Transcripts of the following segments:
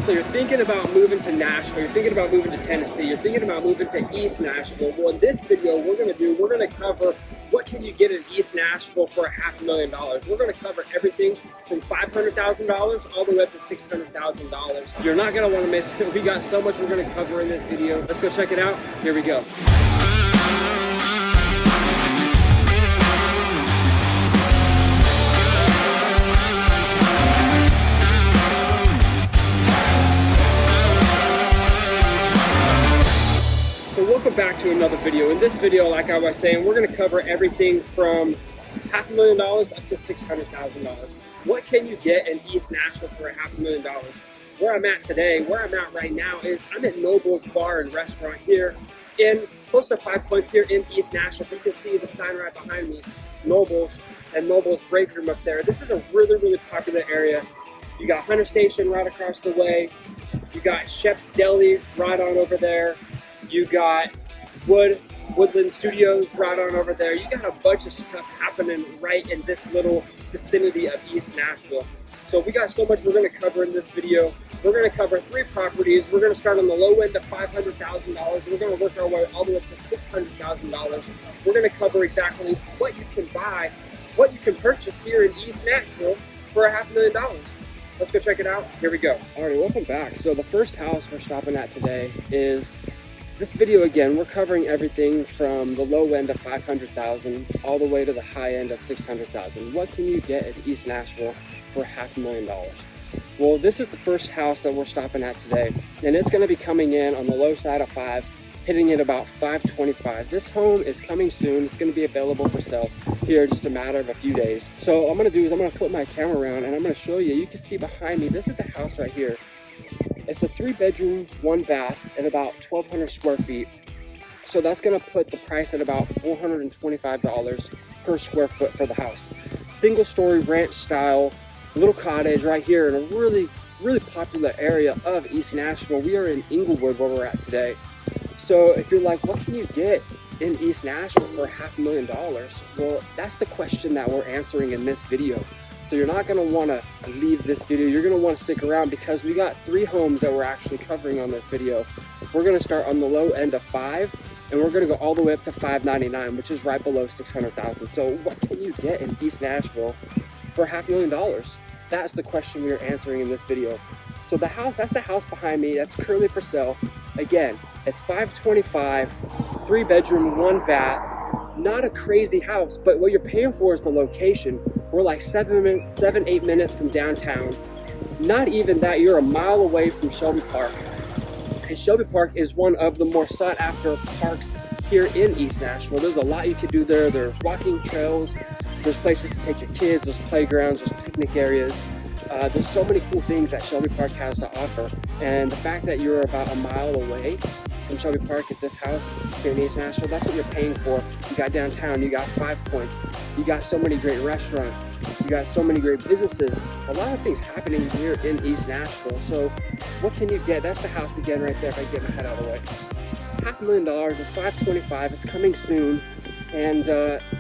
So you're thinking about moving to Nashville, you're thinking about moving to Tennessee, you're thinking about moving to East Nashville. Well, in this video, we're gonna cover what can you get in East Nashville for $500,000. We're gonna cover everything from $500,000 all the way up to $600,000. You're not gonna wanna miss it. We got so much we're gonna cover in this video. Let's go check it out. Here we go. Welcome back to another video. In this video, like I was saying, we're going to cover everything from $500,000 up to $600,000. What can you get in East Nashville for $500,000? Where I'm at today, where I'm at right now is I'm at Noble's Bar and Restaurant here in close to 5 Points here in East Nashville. You can see the sign right behind me, Noble's and Noble's Break Room up there. This is a really popular area. You got Hunter Station right across the way. You got Shep's Deli right on over there. You got Woodland Studios right on over there. You got a bunch of stuff happening right in this little vicinity of East Nashville. So we got so much we're going to cover in this video. We're going to cover 3 properties. We're going to start on the low end of $500,000. We're going to work our way all the way up to $600,000. We're going to cover exactly what you can buy, what you can purchase here in East Nashville for $500,000. Let's go check it out. Here we go. Alrighty, welcome back. So the first house we're stopping at today is this video. Again, we're covering everything from the low end of $500,000 all the way to the high end of $600,000. What can you get at East Nashville for $500,000? Well, this is the first house that we're stopping at today, and it's going to be coming in on the low side of 5, hitting it about $525. This home is coming soon. It's going to be available for sale here in just a matter of a few days. So what I'm going to do is I'm going to flip my camera around and I'm going to show you. You can see behind me, this is the house right here. It's a 3-bedroom, 1 bath, and about 1,200 square feet. So that's gonna put the price at about $425 per square foot for the house. Single story ranch style, little cottage right here in a really popular area of East Nashville. We are in Inglewood where we're at today. So if you're like, what can you get in East Nashville for $500,000? Well, that's the question that we're answering in this video. So you're not going to want to leave this video. You're going to want to stick around because we got 3 homes that we're actually covering on this video. We're going to start on the low end of 5, and we're going to go all the way up to $599, which is right below $600,000. So what can you get in East Nashville for $500,000? That's the question we are answering in this video. So the house, that's the house behind me. That's currently for sale. Again, it's $525, 3-bedroom, 1 bath. Not a crazy house, but what you're paying for is the location. We're like 7-8 minutes from downtown. Not even that, you're a mile away from Shelby Park. And Shelby Park is one of the more sought after parks here in East Nashville. There's a lot you could do there. There's walking trails, there's places to take your kids, there's playgrounds, there's picnic areas. There's so many cool things that Shelby Park has to offer. And the fact that you're about a mile away from Shelby Park at this house here in East Nashville, that's what you're paying for. You got downtown, you got 5 Points, you got so many great restaurants, you got so many great businesses, a lot of things happening here in East Nashville. So what can you get? That's the house again right there if I get my head out of the way. $500,000 is $525, it's coming soon. And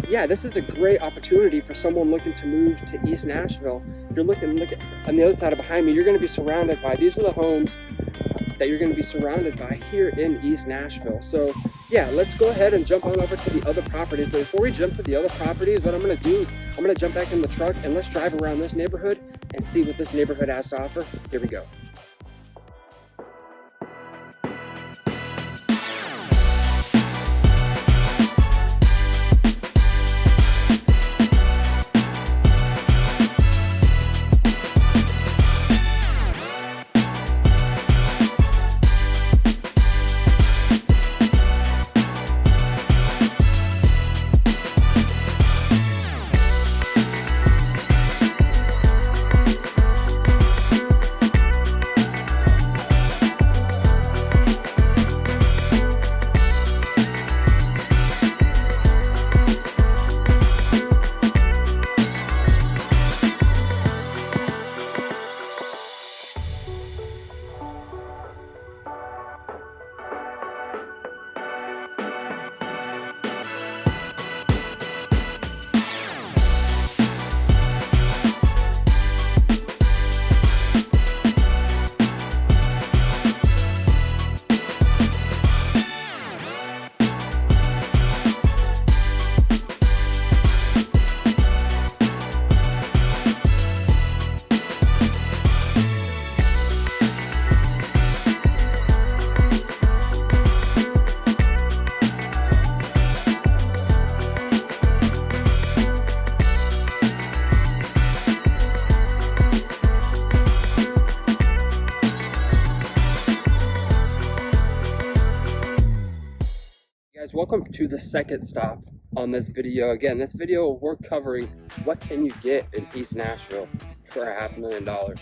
yeah, this is a great opportunity for someone looking to move to East Nashville. If you're look at on the other side of behind me, you're going to be surrounded by, these are the homes that you're going to be surrounded by here in East Nashville. So yeah, let's go ahead and jump on over to the other properties. But before we jump to the other properties, what I'm going to do is I'm going to jump back in the truck and let's drive around this neighborhood and see what this neighborhood has to offer. Here we go. welcome to the second stop on this video. Again, this video we're covering what can you get in East Nashville for $500,000.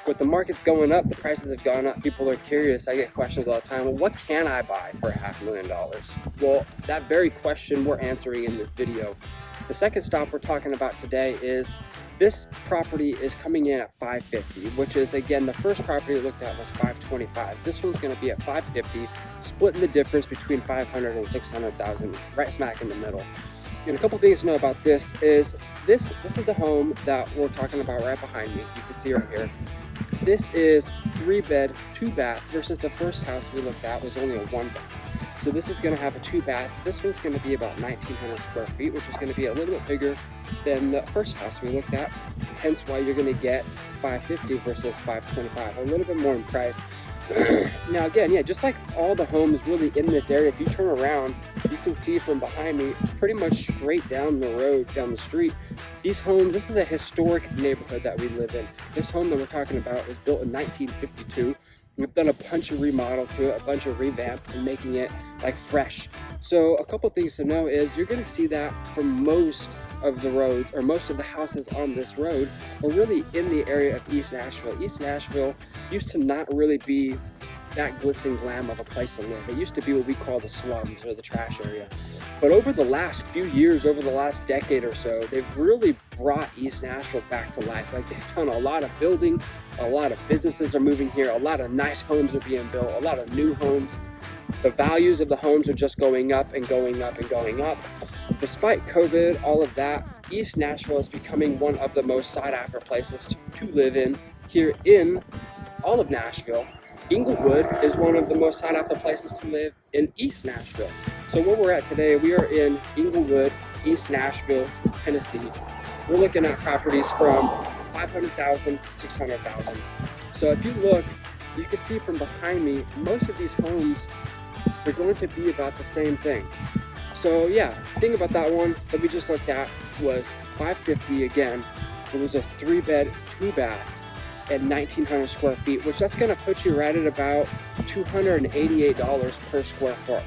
With the markets going up, the prices have gone up, people are curious. I get questions all the time, well, what can I buy for $500,000? Well, that very question we're answering in this video. The second stop we're talking about today is this property is coming in at $550,000, which is, again, the first property we looked at was $525,000. This one's going to be at $550,000, splitting the difference between $500,000 and $600,000, right smack in the middle. And a couple things to know about this is this is the home that we're talking about right behind me. You can see right here. This is 3-bed, 2-bath versus the first house we looked at was only a 1-bath. So this is going to have a 2-bath. This one's going to be about 1,900 square feet, which is going to be a little bit bigger than the first house we looked at. Hence why you're going to get $550,000 versus $525,000, a little bit more in price. Now again, yeah, just like all the homes really in this area, if you turn around, you can see from behind me, pretty much straight down the road, down the street, these homes, this is a historic neighborhood that we live in. This home that we're talking about was built in 1952. We've done a bunch of remodel to it, a bunch of revamp and making it like fresh. So a couple things to know is you're going to see that from most of the roads, or most of the houses on this road are really in the area of East Nashville. East Nashville used to not really be that glitz and glam of a place to live. It used to be what we call the slums or the trash area. But over the last few years, over the last decade or so, they've really brought East Nashville back to life. Like, they've done a lot of building, a lot of businesses are moving here, a lot of nice homes are being built, a lot of new homes. The values of the homes are just going up and going up and going up. Despite COVID, all of that, East Nashville is becoming one of the most sought after places to live in here in all of Nashville. Inglewood is one of the most sought after places to live in East Nashville. So where we're at today, we are in Inglewood, East Nashville, Tennessee. We're looking at properties from $500,000 to $600,000. So if you look, you can see from behind me, most of these homes, they're going to be about the same thing. So yeah, the thing about that one that we just looked at was $550,000 again. It was a 3-bed, 2-bath at 1,900 square feet, which that's going to put you right at about $288 per square foot.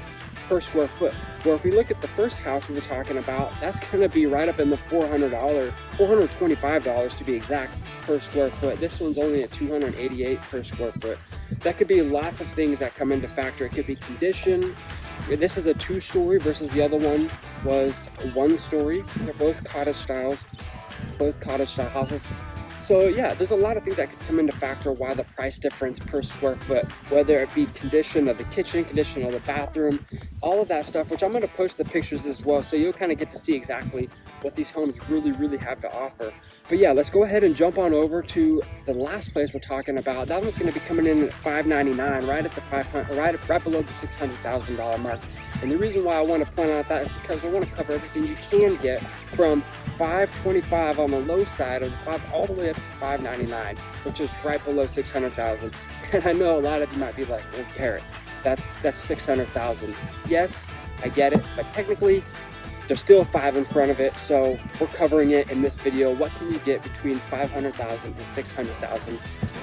Well, if we look at the first house we were talking about, that's going to be right up in the $425 to be exact per square foot. This one's only at $288 per square foot. That could be lots of things that come into factor. It could be condition. This is a 2-story versus the other one was a 1-story. They're both cottage style houses. So yeah, there's a lot of things that could come into factor why the price difference per square foot, whether it be condition of the kitchen, condition of the bathroom, all of that stuff, which I'm going to post the pictures as well, so you'll kind of get to see exactly what these homes really have to offer. But yeah, let's go ahead and jump on over to the last place we're talking about. That one's going to be coming in at $599, right at the right below the $600,000 mark. And the reason why I want to point out that is because I want to cover everything you can get from $525 on the low side of the all the way up to $599, which is right below $600,000. And I know a lot of you might be like, well, Garrett, that's $600,000. Yes, I get it, but technically there's still a 5 in front of it, so we're covering it in this video. What can you get between $500,000 and $600,000?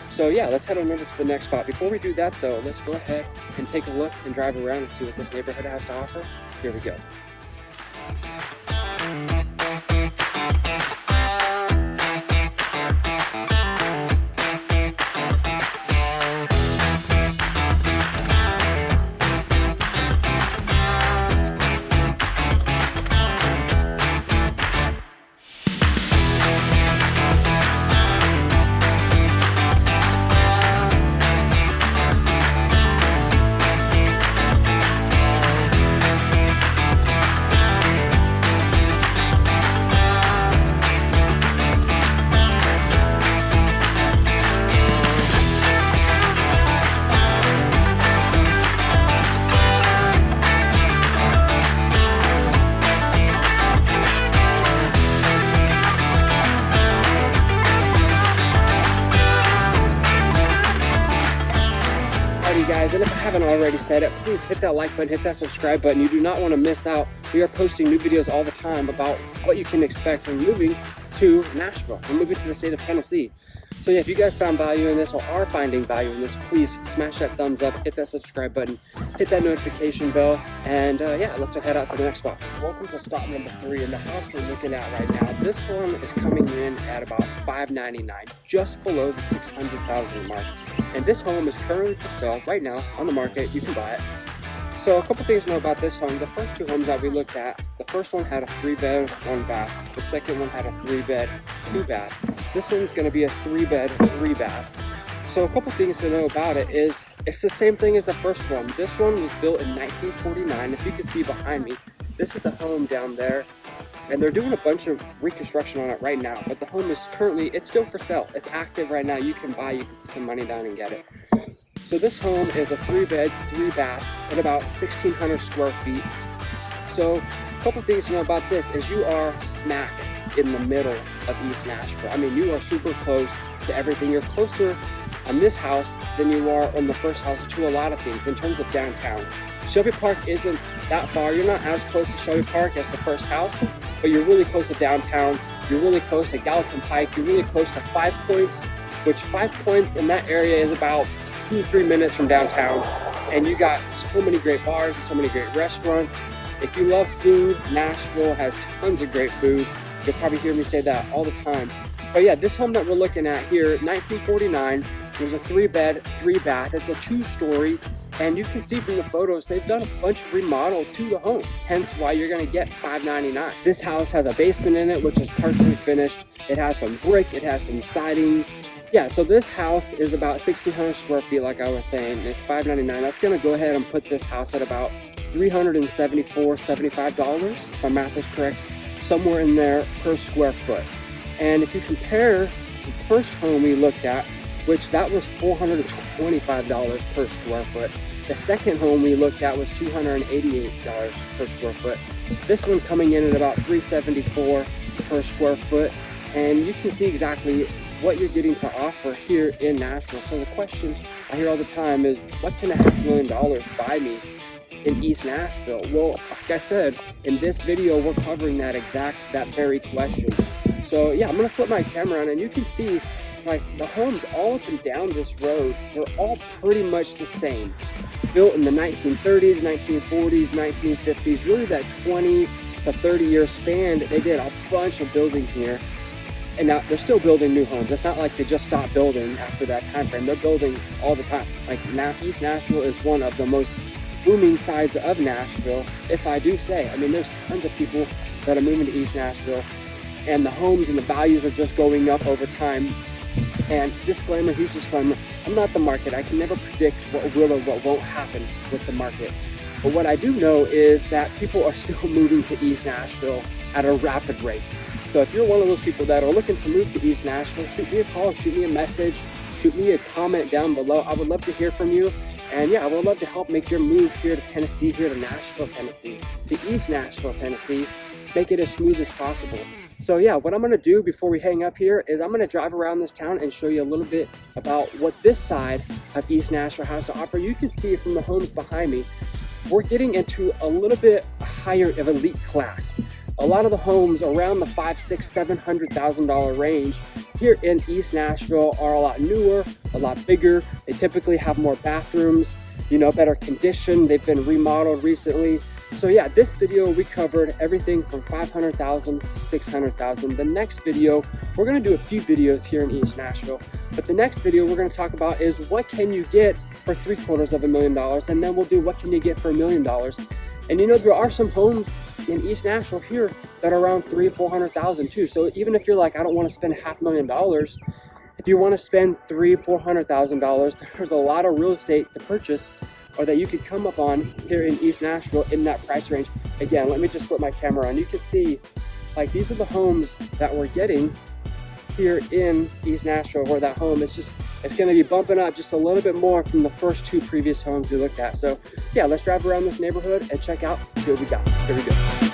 So yeah, let's head on over to the next spot. Before we do that though, let's go ahead and take a look and drive around and see what this neighborhood has to offer. Here we go. Guys, and if I haven't already said it, please hit that like button, hit that subscribe button. You do not want to miss out. We are posting new videos all the time about what you can expect when moving to Nashville, and moving to the state of Tennessee. So yeah, if you guys found value in this or are finding value in this, please smash that thumbs up, hit that subscribe button, hit that notification bell, and yeah, let's head out to the next spot. Welcome to stop number 3, and the house we're looking at right now. This one is coming in at about $599, just below the $600,000 mark. And this home is currently for sale right now on the market. You can buy it. So a couple things to know about this home. The first 2 homes that we looked at, the first one had a 3-bed, 1-bath. The second one had a 3-bed, 2-bath. This one's going to be a 3-bed, 3-bath. So a couple things to know about it is it's the same thing as the first one. This one was built in 1949. If you can see behind me, this is the home down there. And they're doing a bunch of reconstruction on it right now. But the home is currently, it's still for sale. It's active right now. You can buy, you can put some money down and get it. So this home is a 3-bed, 3-bath at about 1,600 square feet. So a couple things to know about this is you are smack in the middle of East Nashville. I mean, you are super close to everything. You're closer on this house than you are on the first house to a lot of things in terms of downtown. Shelby Park isn't that far. You're not as close to Shelby Park as the first house, but you're really close to downtown. You're really close to Gallatin Pike. You're really close to 5 Points, which 5 Points in that area is about 2-3 minutes from downtown, and you got so many great bars and so many great restaurants. If you love food, Nashville has tons of great food. You'll probably hear me say that all the time. But yeah, this home that we're looking at here, 1949, it was a 3-bed, 3-bath. It's a 2-story, and you can see from the photos, they've done a bunch of remodel to the home, hence why you're gonna get $599. This house has a basement in it, which is partially finished. It has some brick, it has some siding. Yeah, so this house is about 1,600 square feet, like I was saying. It's $599. That's gonna go ahead and put this house at about $374, $75, if my math is correct, somewhere in there per square foot. And if you compare the first home we looked at, which that was $425 per square foot. The second home we looked at was $288 per square foot. This one coming in at about $374 per square foot. And you can see exactly what you're getting to offer here in Nashville. So the question I hear all the time is, what can $500,000 buy me in East Nashville? Well, like I said, in this video, we're covering that very question. So yeah, I'm gonna flip my camera on and you can see like the homes all up and down this road, they're all pretty much the same. Built in the 1930s, 1940s, 1950s, really that 20 to 30 year span. They did a bunch of building here. And now they're still building new homes. It's not like they just stopped building after that time frame. They're building all the time. Like now, East Nashville is one of the most booming sides of Nashville, if I do say. I mean, there's tons of people that are moving to East Nashville, and the homes and the values are just going up over time. And disclaimer, huge disclaimer, I'm not the market. I can never predict what will or what won't happen with the market. But what I do know is that people are still moving to East Nashville at a rapid rate. So if you're one of those people that are looking to move to East Nashville, shoot me a call, shoot me a message, shoot me a comment down below. I would love to hear from you. And yeah, I would love to help make your move here to Tennessee, here to Nashville, Tennessee, to East Nashville, Tennessee, make it as smooth as possible. So yeah, what I'm gonna do before we hang up here is I'm gonna drive around this town and show you a little bit about what this side of East Nashville has to offer. You can see from the homes behind me, we're getting into a little bit higher of elite class. A lot of the homes around the $500,000, $600,000, $700,000 range here in East Nashville are a lot newer, a lot bigger. They typically have more bathrooms, better condition. They've been remodeled recently. So yeah, this video, we covered everything from $500,000 to $600,000. The next video, we're gonna do a few videos here in East Nashville, but the next video we're gonna talk about is what can you get for $750,000, and then we'll do what can you get for $1 million. And there are some homes in East Nashville here that are around $300,000 or $400,000 too. So even if you're like, I don't want to spend $500,000, if you want to spend $300,000 or $400,000, there's a lot of real estate to purchase or that you could come up on here in East Nashville in that price range. Again, let me just flip my camera on. You can see, like, these are the homes that we're getting here in East Nashville, where that home is it's going to be bumping up just a little bit more from the first 2 previous homes we looked at. So yeah, let's drive around this neighborhood and check out, see what we got. Here we go.